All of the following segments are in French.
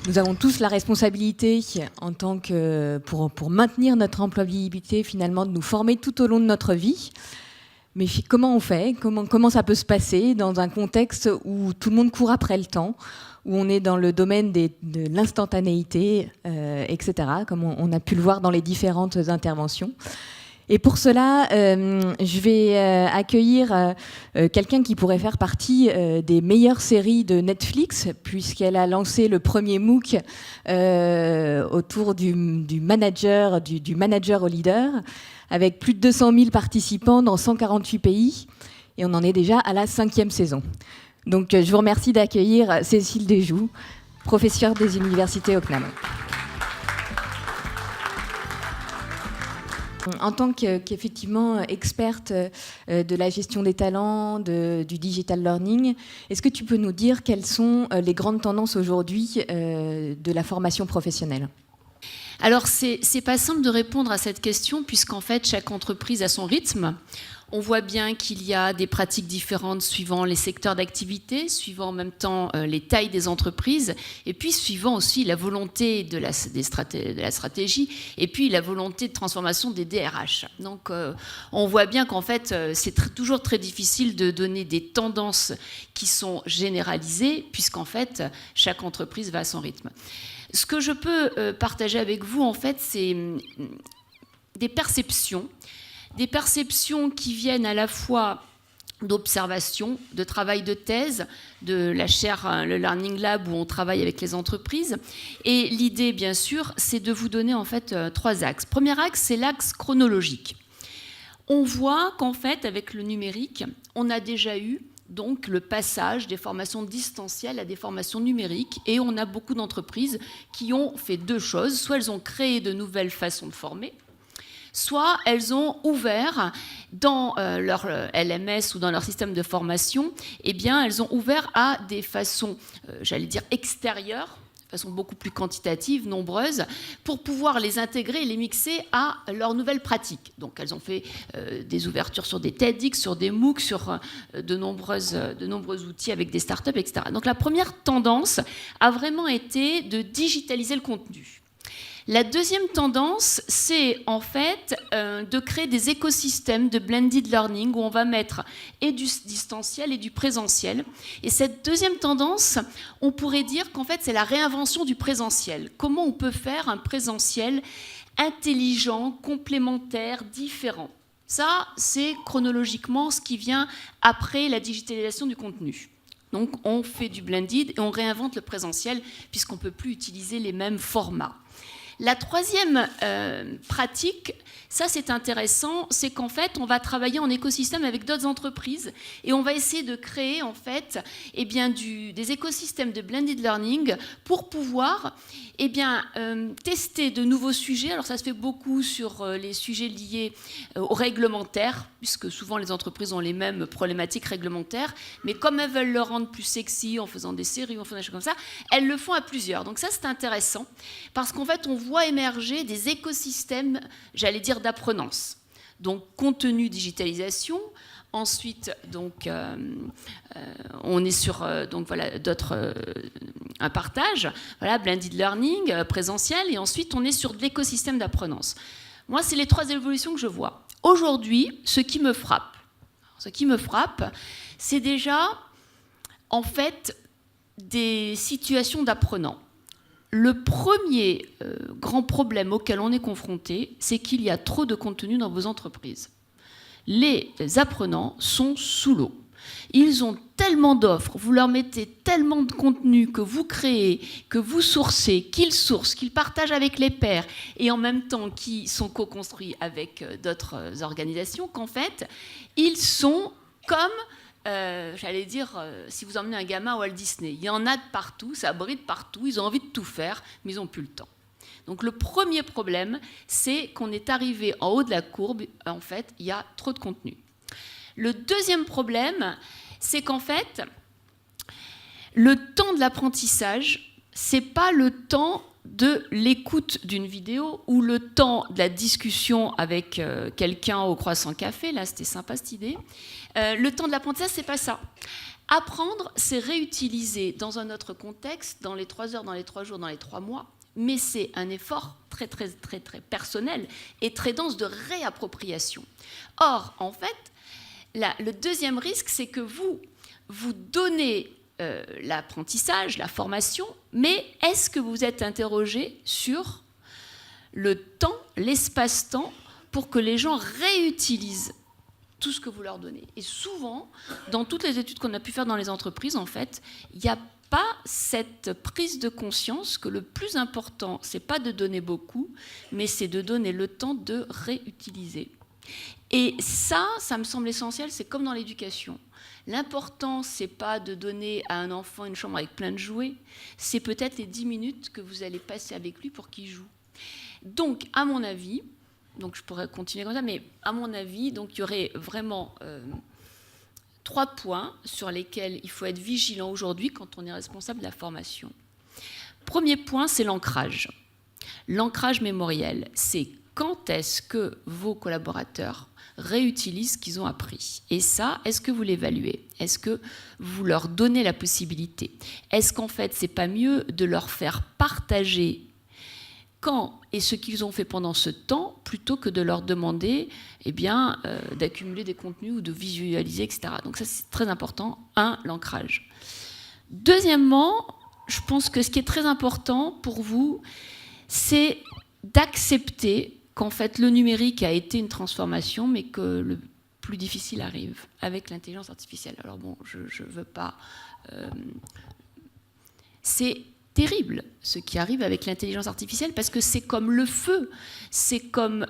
nous avons tous la responsabilité, en tant que, pour maintenir notre employabilité, finalement, de nous former tout au long de notre vie. Mais comment on fait ? Comment ça peut se passer dans un contexte où tout le monde court après le temps, où on est dans le domaine de l'instantanéité, etc., comme on a pu le voir dans les différentes interventions. Et pour cela, je vais accueillir quelqu'un qui pourrait faire partie des meilleures séries de Netflix, puisqu'elle a lancé le premier MOOC autour du manager, du manager au leader, avec plus de 200 000 participants dans 148 pays. Et on en est déjà à la 5e saison. Donc je vous remercie d'accueillir Cécile Desjous, professeure des universités au CNAM. En tant qu'effectivement experte de la gestion des talents, du digital learning, est-ce que tu peux nous dire quelles sont les grandes tendances aujourd'hui de la formation professionnelle ? Alors, c'est pas simple de répondre à cette question, puisqu'en fait, chaque entreprise a son rythme. On voit bien qu'il y a des pratiques différentes suivant les secteurs d'activité, suivant en même temps les tailles des entreprises, et puis suivant aussi la volonté de la stratégie, et puis la volonté de transformation des DRH. Donc on voit bien qu'en fait, c'est toujours très difficile de donner des tendances qui sont généralisées, puisqu'en fait, chaque entreprise va à son rythme. Ce que je peux partager avec vous, en fait, c'est des perceptions qui viennent à la fois d'observation, de travail de thèse, de la chaire, le Learning Lab, où on travaille avec les entreprises. Et l'idée, bien sûr, c'est de vous donner en fait 3 axes. Premier axe, c'est l'axe chronologique. On voit qu'en fait, avec le numérique, on a déjà eu donc le passage des formations distancielles à des formations numériques, et on a beaucoup d'entreprises qui ont fait 2 choses. Soit elles ont créé de nouvelles façons de former, soit elles ont ouvert dans leur LMS ou dans leur système de formation, eh bien, elles ont ouvert à des façons, j'allais dire, extérieures, de façon beaucoup plus quantitative, nombreuses, pour pouvoir les intégrer et les mixer à leurs nouvelles pratiques. Donc, elles ont fait des ouvertures sur des TEDx, sur des MOOC, sur de nombreux outils avec des startups, etc. Donc, la première tendance a vraiment été de digitaliser le contenu. La deuxième tendance, c'est en fait de créer des écosystèmes de blended learning où on va mettre et du distanciel et du présentiel. Et cette deuxième tendance, on pourrait dire qu'en fait, c'est la réinvention du présentiel. Comment on peut faire un présentiel intelligent, complémentaire, différent ? Ça, c'est chronologiquement ce qui vient après la digitalisation du contenu. Donc, on fait du blended et on réinvente le présentiel puisqu'on ne peut plus utiliser les mêmes formats. La troisième pratique, ça c'est intéressant, c'est qu'en fait on va travailler en écosystème avec d'autres entreprises et on va essayer de créer en fait des écosystèmes de blended learning pour pouvoir tester de nouveaux sujets. Alors ça se fait beaucoup sur les sujets liés aux réglementaires, puisque souvent les entreprises ont les mêmes problématiques réglementaires, mais comme elles veulent le rendre plus sexy en faisant des séries, en faisant des choses comme ça, elles le font à plusieurs. Donc ça c'est intéressant, parce qu'en fait on voit émerger des écosystèmes, j'allais dire, d'apprenance. Donc contenu, digitalisation. Ensuite, donc, on est sur un partage, blended learning, présentiel, et ensuite on est sur de l'écosystème d'apprenance. Moi, c'est les 3 évolutions que je vois. Aujourd'hui, ce qui me frappe, c'est déjà en fait des situations d'apprenants. Le premier grand problème auquel on est confronté, c'est qu'il y a trop de contenu dans vos entreprises. Les apprenants sont sous l'eau. Ils ont tellement d'offres, vous leur mettez tellement de contenu que vous créez, que vous sourcez, qu'ils sourcent, qu'ils partagent avec les pairs et en même temps qui sont co-construits avec d'autres organisations, qu'en fait, ils sont comme, si vous emmenez un gamin à Walt Disney. Il y en a de partout, ça brille de partout, ils ont envie de tout faire, mais ils n'ont plus le temps. Donc le premier problème, c'est qu'on est arrivé en haut de la courbe, en fait, il y a trop de contenu. Le deuxième problème, c'est qu'en fait, le temps de l'apprentissage, c'est pas le temps de l'écoute d'une vidéo ou le temps de la discussion avec quelqu'un au croissant café. Là, c'était sympa cette idée. Le temps de l'apprentissage, c'est pas ça. Apprendre, c'est réutiliser dans un autre contexte, dans les 3 heures, dans les 3 jours, dans les 3 mois, mais c'est un effort très, très, très, très personnel et très dense de réappropriation. Or, en fait, le deuxième risque, c'est que vous donnez l'apprentissage, la formation, mais est-ce que vous êtes interrogé sur le temps, l'espace-temps, pour que les gens réutilisent tout ce que vous leur donnez? Et souvent, dans toutes les études qu'on a pu faire dans les entreprises, en fait, il n'y a pas cette prise de conscience que le plus important, c'est pas de donner beaucoup, mais c'est de donner le temps de réutiliser. Et ça me semble essentiel, c'est comme dans l'éducation. L'important, c'est pas de donner à un enfant une chambre avec plein de jouets, c'est peut-être les 10 minutes que vous allez passer avec lui pour qu'il joue. Donc, à mon avis, donc je pourrais continuer comme ça, mais à mon avis, donc il y aurait vraiment 3 points sur lesquels il faut être vigilant aujourd'hui quand on est responsable de la formation. Premier point, c'est l'ancrage. L'ancrage mémoriel, c'est quand est-ce que vos collaborateurs réutilisent ce qu'ils ont appris. Et ça, est-ce que vous l'évaluez? Est-ce que vous leur donnez la possibilité? Est-ce qu'en fait, c'est pas mieux de leur faire partager quand et ce qu'ils ont fait pendant ce temps, plutôt que de leur demander d'accumuler des contenus ou de visualiser, etc. Donc ça, c'est très important. 1, l'ancrage. Deuxièmement, je pense que ce qui est très important pour vous, c'est d'accepter qu'en fait, le numérique a été une transformation, mais que le plus difficile arrive avec l'intelligence artificielle. Alors bon, je ne veux pas... c'est terrible ce qui arrive avec l'intelligence artificielle, parce que c'est comme le feu, c'est comme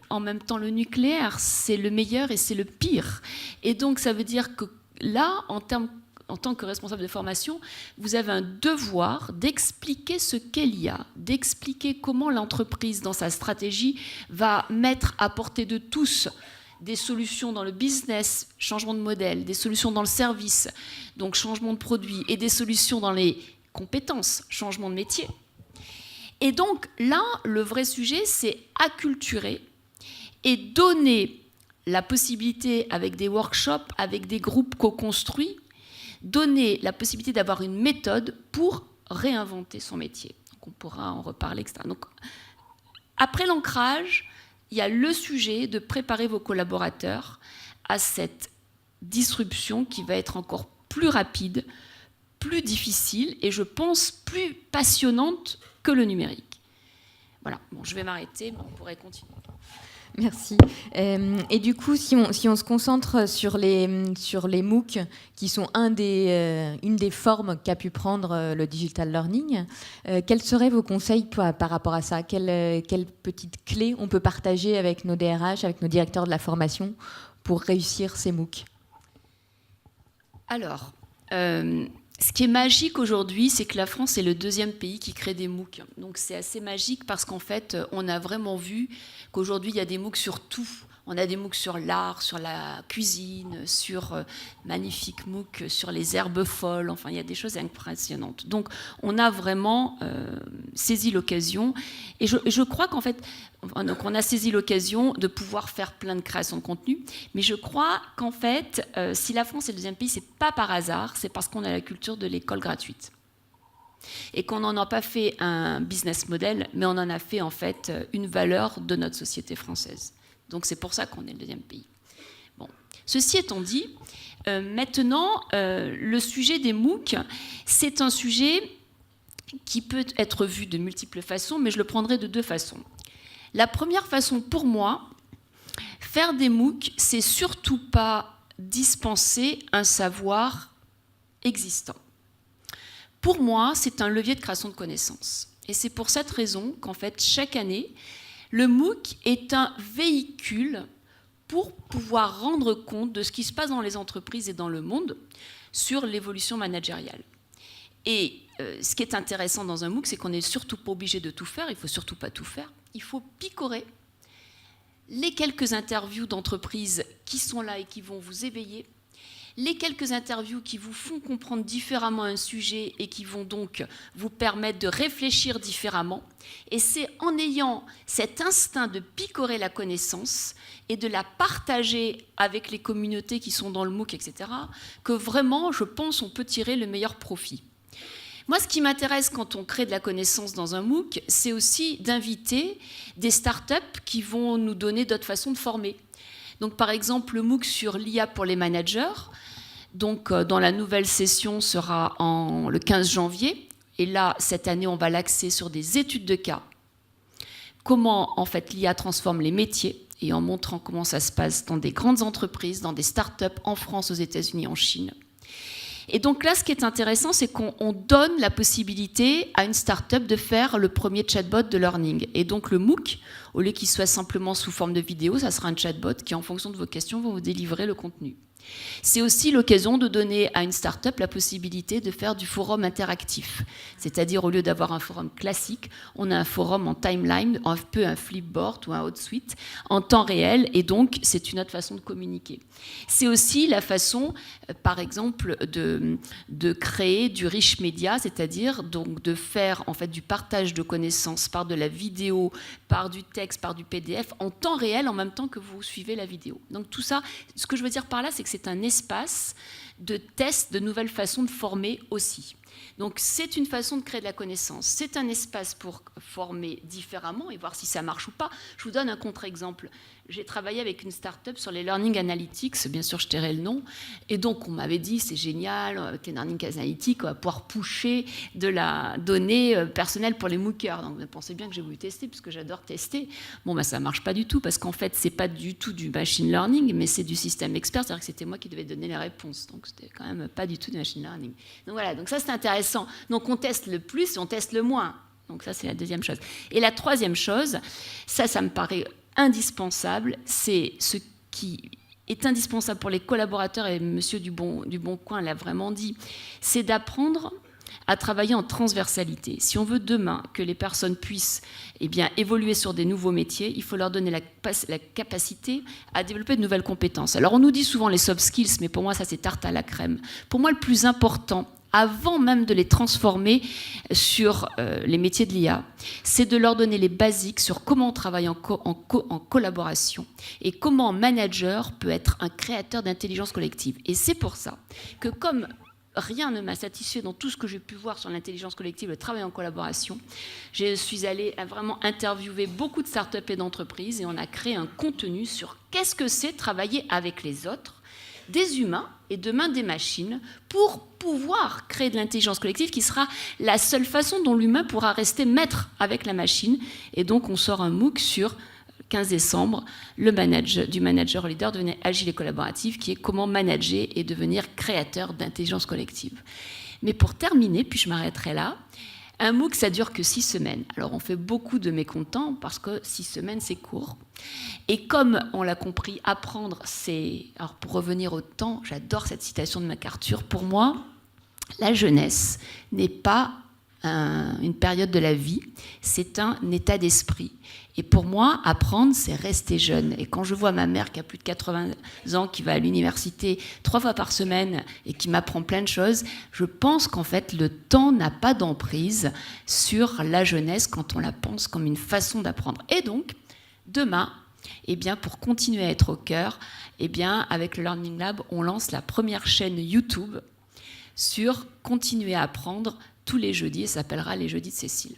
en même temps le nucléaire, c'est le meilleur et c'est le pire. Et donc ça veut dire que là, en tant que responsable de formation, vous avez un devoir d'expliquer ce qu'est l'IA, d'expliquer comment l'entreprise, dans sa stratégie, va mettre à portée de tous des solutions dans le business, changement de modèle, des solutions dans le service, donc changement de produit, et des solutions dans les compétences, changement de métier. Et donc là, le vrai sujet, c'est acculturer et donner la possibilité, avec des workshops, avec des groupes co-construits, donner la possibilité d'avoir une méthode pour réinventer son métier. Donc on pourra en reparler, etc. Donc, après l'ancrage, il y a le sujet de préparer vos collaborateurs à cette disruption qui va être encore plus rapide, plus difficile et je pense plus passionnante que le numérique. Voilà, bon, je vais m'arrêter, mais on pourrait continuer. Merci. Et du coup, si on se concentre sur les MOOC, qui sont une des formes qu'a pu prendre le digital learning, quels seraient vos conseils par rapport à ça? Quelles petites clés on peut partager avec nos DRH, avec nos directeurs de la formation pour réussir ces MOOC? Alors, ce qui est magique aujourd'hui, c'est que la France est le 2e pays qui crée des MOOC. Donc c'est assez magique parce qu'en fait, on a vraiment vu qu'aujourd'hui, il y a des MOOC sur tout. On a des MOOC sur l'art, sur la cuisine, sur magnifiques MOOC sur les herbes folles. Enfin, il y a des choses impressionnantes. Donc, on a vraiment saisi l'occasion. Et je crois qu'en fait, donc on a saisi l'occasion de pouvoir faire plein de créations de contenu. Mais je crois qu'en fait, si la France est le 2e pays, c'est pas par hasard, c'est parce qu'on a la culture de l'école gratuite. Et qu'on n'en a pas fait un business model, mais on en a fait en fait une valeur de notre société française. Donc c'est pour ça qu'on est le 2e pays. Bon. Ceci étant dit, maintenant, le sujet des MOOC, c'est un sujet qui peut être vu de multiples façons, mais je le prendrai de 2 façons. La première façon, pour moi, faire des MOOC, c'est surtout pas dispenser un savoir existant. Pour moi, c'est un levier de création de connaissances. Et c'est pour cette raison qu'en fait, chaque année, le MOOC est un véhicule pour pouvoir rendre compte de ce qui se passe dans les entreprises et dans le monde sur l'évolution managériale. Et ce qui est intéressant dans un MOOC, c'est qu'on n'est surtout pas obligé de tout faire, il ne faut surtout pas tout faire. Il faut picorer les quelques interviews d'entreprises qui sont là et qui vont vous éveiller, les quelques interviews qui vous font comprendre différemment un sujet et qui vont donc vous permettre de réfléchir différemment. Et c'est en ayant cet instinct de picorer la connaissance et de la partager avec les communautés qui sont dans le MOOC, etc., que vraiment, je pense, on peut tirer le meilleur profit. Moi, ce qui m'intéresse quand on crée de la connaissance dans un MOOC, c'est aussi d'inviter des startups qui vont nous donner d'autres façons de former. Donc, par exemple, le MOOC sur l'IA pour les managers, donc, dans la nouvelle session sera le 15 janvier. Et là, cette année, on va l'axer sur des études de cas. Comment, en fait, l'IA transforme les métiers et en montrant comment ça se passe dans des grandes entreprises, dans des startups en France, aux États-Unis, en Chine. Et donc là, ce qui est intéressant, c'est qu'on donne la possibilité à une startup de faire le premier chatbot de learning. Et donc le MOOC, au lieu qu'il soit simplement sous forme de vidéo, ça sera un chatbot qui, en fonction de vos questions, va vous délivrer le contenu. C'est aussi l'occasion de donner à une start-up la possibilité de faire du forum interactif. C'est-à-dire, au lieu d'avoir un forum classique, on a un forum en timeline, un peu un flipboard ou un Hotsuite, en temps réel, et donc c'est une autre façon de communiquer. C'est aussi la façon, par exemple, de créer du rich media, c'est-à-dire donc de faire en fait du partage de connaissances par de la vidéo, par du texte, par du PDF, en temps réel, en même temps que vous suivez la vidéo. Donc tout ça, ce que je veux dire par là, c'est que c'est un espace de test de nouvelles façons de former aussi. Donc c'est une façon de créer de la connaissance. C'est un espace pour former différemment et voir si ça marche ou pas. Je vous donne un contre-exemple. J'ai travaillé avec une start-up sur les Learning Analytics, bien sûr je tairai le nom, et donc on m'avait dit c'est génial, avec les Learning Analytics, on va pouvoir pusher de la donnée personnelle pour les MOOCers. Donc vous pensez bien que j'ai voulu tester, puisque j'adore tester. Bon, ça ne marche pas du tout, parce qu'en fait, ce n'est pas du tout du machine learning, mais c'est du système expert, c'est-à-dire que c'était moi qui devais donner les réponses. Donc c'était quand même pas du tout du machine learning. Donc voilà, donc ça c'est intéressant. Donc on teste le plus et on teste le moins. Donc ça c'est la deuxième chose. Et la troisième chose, ça me paraît indispensable, c'est ce qui est indispensable pour les collaborateurs, et Monsieur Duboncoin l'a vraiment dit, c'est d'apprendre à travailler en transversalité. Si on veut demain que les personnes puissent évoluer sur des nouveaux métiers, il faut leur donner la capacité à développer de nouvelles compétences. Alors on nous dit souvent les soft skills, mais pour moi ça c'est tarte à la crème. Pour moi le plus important, avant même de les transformer sur les métiers de l'IA, c'est de leur donner les basiques sur comment on travaille en collaboration et comment un manager peut être un créateur d'intelligence collective. Et c'est pour ça que comme rien ne m'a satisfait dans tout ce que j'ai pu voir sur l'intelligence collective, le travail en collaboration, je suis allée vraiment interviewer beaucoup de startups et d'entreprises et on a créé un contenu sur qu'est-ce que c'est travailler avec les autres, des humains et demain des machines, pour pouvoir créer de l'intelligence collective qui sera la seule façon dont l'humain pourra rester maître avec la machine. Et donc on sort un MOOC sur 15 décembre, du manager au leader, devenir agile et collaboratif, qui est comment manager et devenir créateur d'intelligence collective. Mais pour terminer, puis je m'arrêterai là, un MOOC, ça dure que 6 semaines. Alors, on fait beaucoup de mécontents parce que 6 semaines, c'est court. Et comme on l'a compris, apprendre, c'est... Alors, pour revenir au temps, j'adore cette citation de MacArthur. Pour moi, la jeunesse n'est pas une période de la vie, c'est un état d'esprit. Et pour moi, apprendre, c'est rester jeune. Et quand je vois ma mère qui a plus de 80 ans, qui va à l'université 3 fois par semaine et qui m'apprend plein de choses, je pense qu'en fait, le temps n'a pas d'emprise sur la jeunesse quand on la pense comme une façon d'apprendre. Et donc, demain, pour continuer à être au cœur, avec le Learning Lab, on lance la première chaîne YouTube sur continuer à apprendre tous les jeudis, et ça s'appellera les jeudis de Cécile.